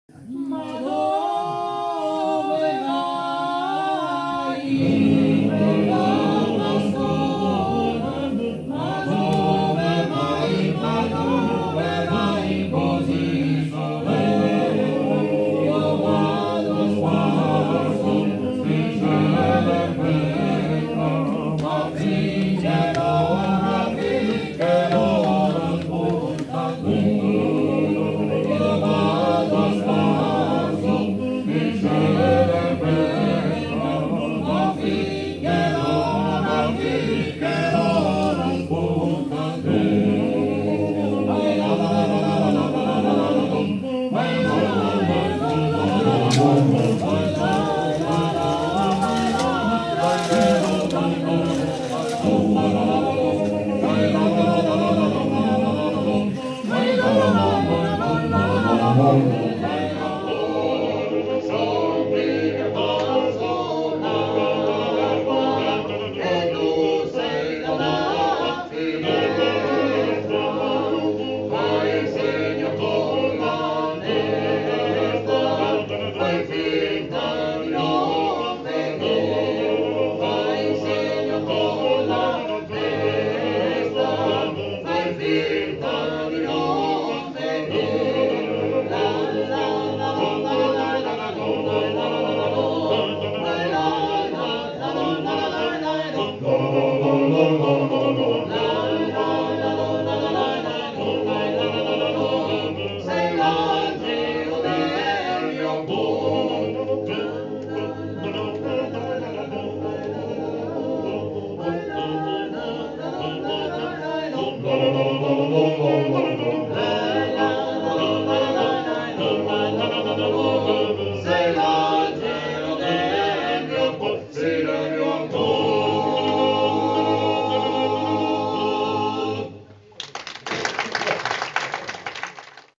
Ma dove vai? Ma sola, ma dove vai? Ma dove vai così sola? Io vado sparso, mi celebro, ma fincherò racconta tu. Io vado sparso, mi celebro, ma fincherò racconta tu. Sei l'angelo del mio cuore.